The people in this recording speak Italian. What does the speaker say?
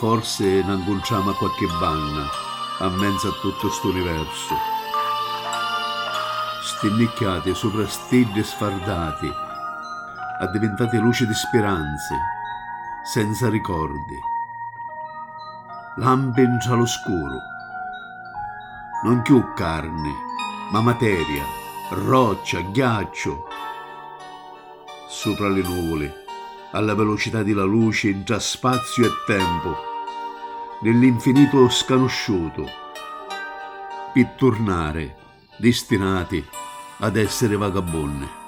forse n'incontriamo a qualche banna a mezzo a tutto st'universo. Stinnicchiate sopra stelle sfardate, a diventate luci di speranze, senza ricordi. Lampe in cialoscuro, non più carne, ma materia, roccia, ghiaccio. Sopra le nuvole, alla velocità della luce, tra spazio e tempo, nell'infinito sconosciuto, per tornare destinati ad essere vagabondi.